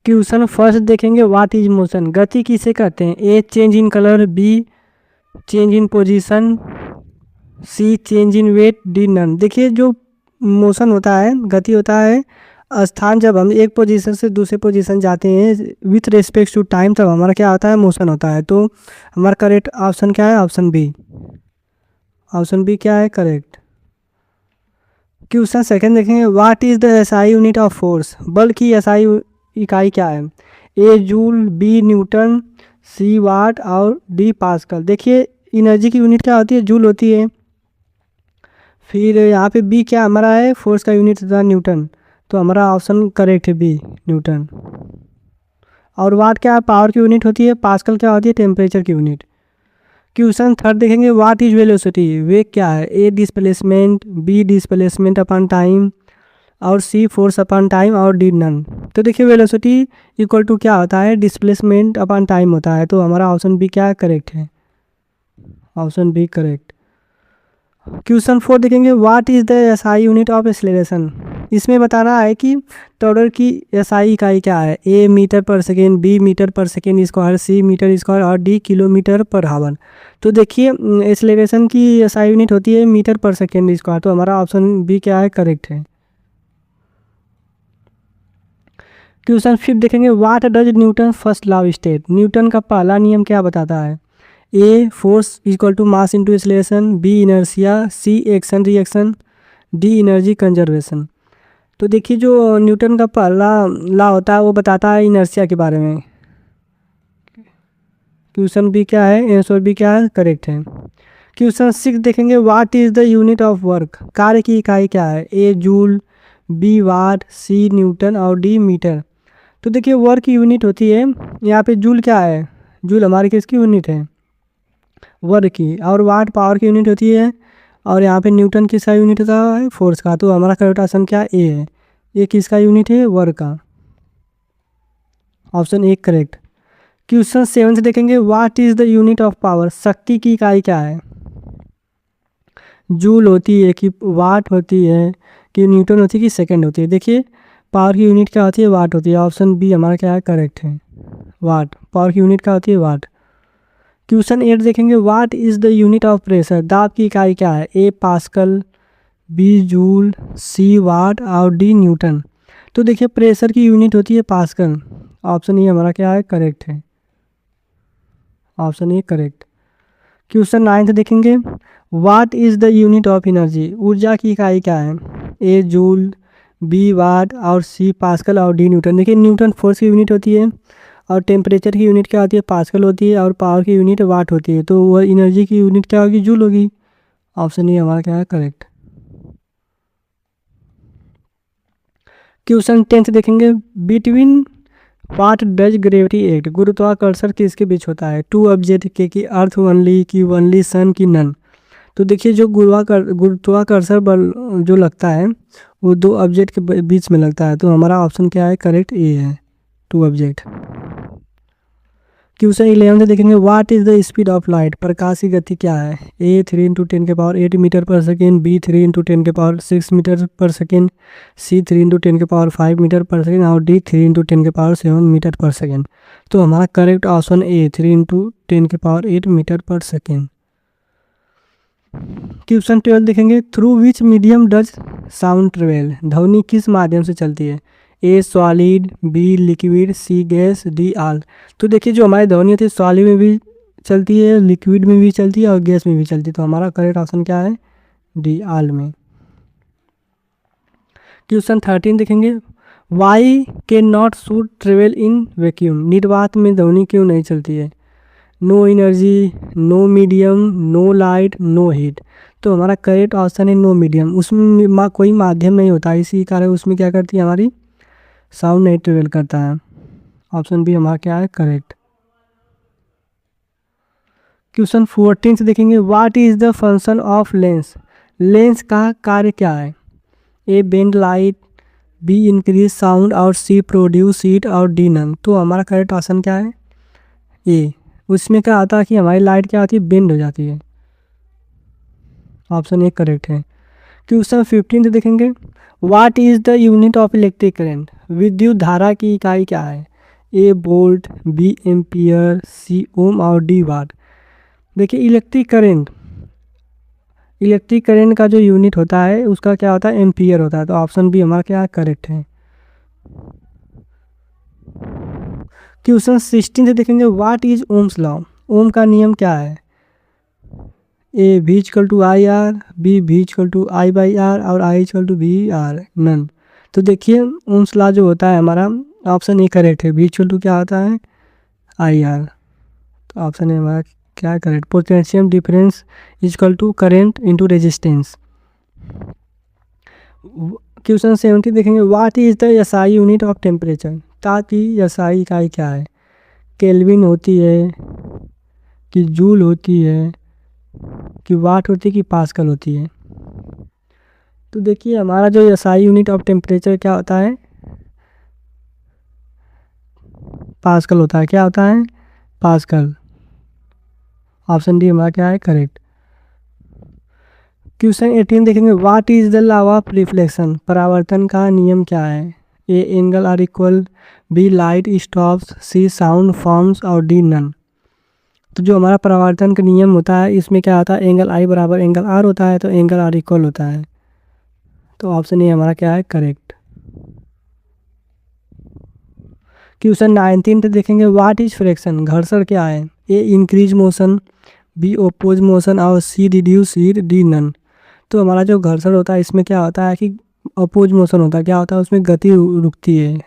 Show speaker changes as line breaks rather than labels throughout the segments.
Question first देखेंगे, what is motion, गति किसे कहते हैं। A change in colour, B change in position, C change in weight, D none. देखिए जो मोशन होता है, गति होता है स्थान, जब हम एक पोजीशन से दूसरे पोजीशन जाते हैं विथ रिस्पेक्ट टू टाइम, तब हमारा क्या होता है, मोशन होता है। तो हमारा करेक्ट ऑप्शन क्या है, ऑप्शन बी। ऑप्शन बी क्या है करेक्ट। क्वेश्चन सेकंड देखेंगे, what is the SI unit of force, बल की एसआई इकाई क्या है। ए जूल, बी न्यूटन, सी वाट और डी पास्कल। देखिए एनर्जी की यूनिट क्या होती है, जूल होती है। फिर यहाँ पे बी क्या हमारा है, फोर्स का यूनिट था न्यूटन, तो हमारा ऑप्शन करेक्ट है बी न्यूटन। और वाट क्या है, पावर की यूनिट होती है। पास्कल क्या होती है, टेम्परेचर की यूनिट। क्वेश्चन थर्ड देखेंगे, व्हाट इज वेलोसिटी, वेग क्या है। A displacement, B displacement upon time और सी फोर्स अपॉन टाइम और डी नन। तो देखिए वेलोसिटी इक्वल टू क्या होता है, डिस्प्लेसमेंट अपॉन टाइम होता है। तो हमारा ऑप्शन बी क्या करेक्ट है, ऑप्शन बी करेक्ट। क्वेश्चन 4 देखेंगे, what is the SI unit of acceleration. इसमें बताना है कि टॉर्क की एसआई इकाई क्या है। ए metre per second, B metre per second square, सी मीटर स्क्वायर और डी किलोमीटर पर हावर। तो देखिए एक्सेलरेशन की एसआई यूनिट होती है मीटर पर सेकेंड स्क्वायर। तो हमारा ऑप्शन बी क्या है करेक्ट है। क्वेश्चन 5 देखेंगे, what does Newton first law state, Newton का पहला नियम क्या बताता है। A force equal to mass into acceleration, B inertia, C action reaction, D energy conservation. तो देखिए जो न्यूटन का पहला लॉ होता है वो बताता है इनर्शिया के बारे में। क्वेश्चन बी क्या है, आंसर बी क्या है करेक्ट है। क्वेश्चन 6 देखेंगे, what is the unit of work, कार्य की इकाई क्या है। ए जूल, बी वाट, सी न्यूटन और डी मीटर। तो देखिए वर्क की यूनिट होती है यहाँ पे जूल क्या है, जूल हमारी किसकी यूनिट है, वर्क की। और वाट पावर की यूनिट होती है। और यहाँ पे न्यूटन किसका यूनिट होता है, फोर्स का। तो हमारा करेक्ट ऑप्शन क्या ए है, ये किसका यूनिट है, वर्क का। Option A correct. क्वेश्चन 7 से देखेंगे, what is the unit of power, शक्ति की इकाई क्या है। जूल होती है कि वाट होती है कि न्यूटन होती है कि सेकंड होती है। देखिए पावर की यूनिट क्या होती है, वाट होती है। ऑप्शन बी हमारा क्या है करेक्ट है, वाट। पावर की यूनिट क्या होती है, वाट। क्वेश्चन 8 देखेंगे, what is the unit of pressure, दाब की इकाई क्या है। ए पास्कल, बी जूल, सी वाट और डी न्यूटन। तो देखिए प्रेशर की यूनिट होती है पास्कल। ऑप्शन ए हमारा क्या है करेक्ट है, ऑप्शन ए करेक्ट। क्वेश्चन 9 देखेंगे, what is the unit of energy, ऊर्जा की इकाई क्या है। ए जूल, बी वाट और सी पास्कल और डी न्यूटन। देखिए न्यूटन फोर्स की यूनिट होती है और टेम्परेचर की यूनिट क्या होती है, पास्कल होती है। और पावर की यूनिट वाट होती है। तो वह एनर्जी की यूनिट क्या होगी, जूल होगी। ऑप्शन ए हमारा क्या है करेक्ट। क्वेश्चन 10 देखेंगे, between what does gravity act, गुरुत्वाकर्षण किसके बीच होता है। टू ऑब्जेक्ट के की अर्थ ओनली, की ओनली सन, की नन। तो देखिए जो गुरुत्वाकर्षण बल जो लगता है वो दो ऑब्जेक्ट के बीच में लगता है। तो हमारा ऑप्शन क्या है करेक्ट ए है, टू ऑब्जेक्ट। क्वेश्चन 11 देखेंगे, what is the speed of light, प्रकाश की गति क्या है। A 3 × 10⁸ metre per second, B 3 × 10⁶ metre per second, C 3 × 10⁵ metre per second और डी 3 × 10⁷ मीटर पर सेकेंड। तो हमारा correct option A 3 × 10⁸ metre per second. Question 12 देखेंगे, through which medium does sound travel, ध्वनि किस माध्यम से चलती है। ए solid, B liquid, C gas, D all. तो देखिए जो हमारी ध्वनि होती है सॉलिड में भी चलती है, लिक्विड में भी चलती है और गैस में भी चलती है। तो हमारा करेक्ट ऑप्शन क्या है, डी ऑल में। क्वेश्चन 13 देखेंगे, why can not should travel in vacuum, निर्वात में ध्वनि क्यों नहीं चलती है। No energy, no medium, no light, no heat. तो हमारा करेक्ट ऑप्शन है नो मीडियम, उसमें कोई माध्यम नहीं होता, इसी कारण उसमें क्या करती है हमारी साउंड नहीं ट्रेवल करता है। ऑप्शन बी हमारा क्या है करेक्ट। क्वेश्चन 14 से देखेंगे, what is the function of lens, lens का कार्य क्या है। A bend light, B increase sound और सी प्रोड्यूस हीट और डी नन। तो हमारा करेक्ट ऑप्शन क्या है ए, उसमें क्या आता है कि हमारी लाइट क्या होती है, बेंड हो जाती है। ऑप्शन ए करेक्ट है। क्वेश्चन 15 देखेंगे, what is the unit of electric current, विद्युत धारा की इकाई क्या है। ए वोल्ट, बी एम्पियर, सी ओम और डी वाट। देखिए इलेक्ट्रिक करंट का जो यूनिट होता है उसका क्या होता है, एम्पियर होता है। तो ऑप्शन बी हमारा क्या करेक्ट है। क्वेश्चन 16 से देखेंगे, what is Ohm's law. Ohm का नियम क्या है। A V equal to I R, B V equal to I by R और I equal to B R none. तो देखिए ओम्स लॉ जो होता है हमारा, ऑप्शन ए करेक्ट है। V इक्वल टू क्या होता है, आई आर। तो ऑप्शन ए हमारा क्या correct. Potential difference equal to current into resistance. Question 70 देखेंगे, what is the SI unit of temperature. ताकि एसआई इकाई क्या है, केल्विन होती है कि जूल होती है कि वाट होती है कि पास्कल होती है। तो देखिए हमारा जो एसआई यूनिट ऑफ टेम्परेचर क्या होता है, पास्कल होता है। क्या होता है, पास्कल। ऑप्शन डी हमारा क्या है करेक्ट। क्वेश्चन 18 देखेंगे, what is the law of reflection. परावर्तन का नियम क्या है। A angle are equal, B light stops, C sound forms और डी नन। तो जो हमारा परावर्तन का नियम होता है इसमें क्या होता है, एंगल आई बराबर एंगल आर होता है। तो एंगल आर इक्वल होता है। तो ऑप्शन ए हमारा क्या है करेक्ट। क्वेश्चन 19 पे देखेंगे, व्हाट इज फ्रैक्शन। घर्षण क्या है। A increase motion, B oppose motion और C reduce speed, D none. तो हमारा जो घर्षण होता है इसमें क्या होता है कि अपोज मोशन होता है। क्या होता है, उसमें गति रुकती है।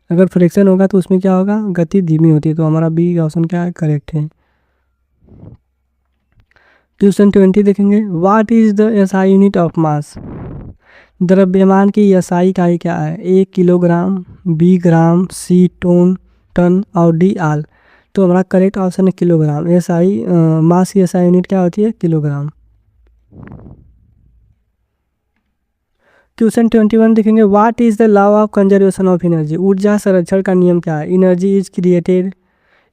अगर फ्रैक्शन होगा तो उसमें क्या होगा, गति धीमी होती है। तो हमारा बी ऑप्शन क्या है करेक्ट है। क्वेश्चन 20 देखेंगे, what is the SI unit of mass. द्रव्यमान की एसआई इकाई क्या है। ए किलोग्राम, बी ग्राम, सी टन और डी आल। तो हमारा करेक्ट ऑप्शन है किलोग्राम। एसआई मास की एसआई यूनिट क्या होती है, किलोग्राम। क्वेश्चन 21 देखेंगे, what is the law of conservation of energy. ऊर्जा संरक्षण का नियम क्या है। Energy is created,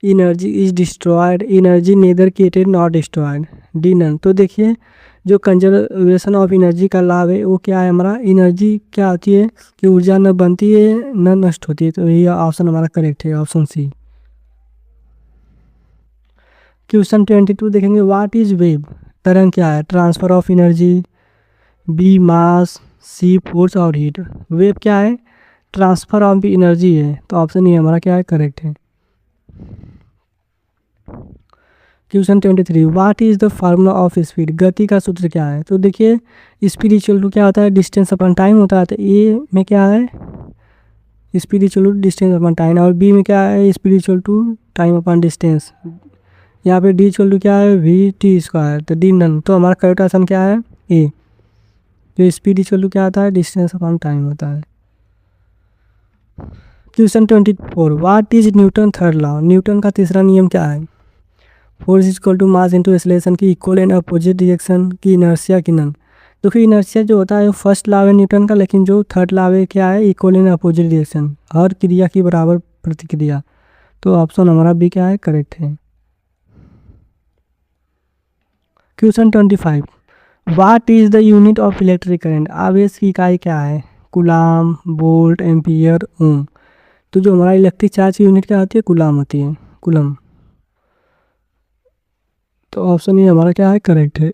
energy is destroyed, energy neither created not destroyed, D none. तो देखिए जो कंजर्वेशन ऑफ एनर्जी का लाभ है वो क्या है हमारा, एनर्जी क्या होती है कि ऊर्जा न बनती है न नष्ट होती है। तो ये ऑप्शन हमारा करेक्ट है, ऑप्शन सी। क्वेश्चन 22 देखेंगे, व्हाट इज वेव। तरंग क्या है। Transfer of energy, B mass, C force और हीट। वेव क्या है, ट्रांसफर ऑफ एनर्जी है। तो ऑप्शन ये हमारा क्या है करेक्ट है। Question 23, what is the formula of speed. गति का सूत्र क्या है। तो देखिए स्पीड इक्वल टू क्या होता है, डिस्टेंस अपॉन टाइम होता है। तो ए में क्या है, speed equal to distance upon time. और बी में क्या है, speed equal to time upon distance. यहाँ पे डी इक्वल टू क्या है, वी टी स्क्वायर। तो डी नन। तो हमारा करेक्ट ऑप्शन क्या है ए। जो स्पीड इक्वल टू क्या होता है, डिस्टेंस अपॉन टाइम होता है। Question 24, what is Newton third law. Newton का तीसरा नियम क्या है। Force equal to mass into acceleration की इक्वल एंड अपोजिट डायरेक्शन की इनर्शिया की नन। तो फिर इनर्शिया जो होता है वो फर्स्ट लॉ है न्यूटन का, लेकिन जो थर्ड लॉ है क्या है, इक्वल एंड अपोजिट डायरेक्शन, हर क्रिया की बराबर प्रतिक्रिया। तो ऑप्शन हमारा बी क्या है करेक्ट है। Question 25, what is the unit of electric current. आवेश की इकाई क्या है, कूलाम, वोल्ट, एम्पियर, ओम। तो जो हमारा इलेक्ट्रिक चार्ज की यूनिट क्या होती है, कूलाम होती है, कूलम। तो ऑप्शन ये हमारा क्या है करेक्ट है।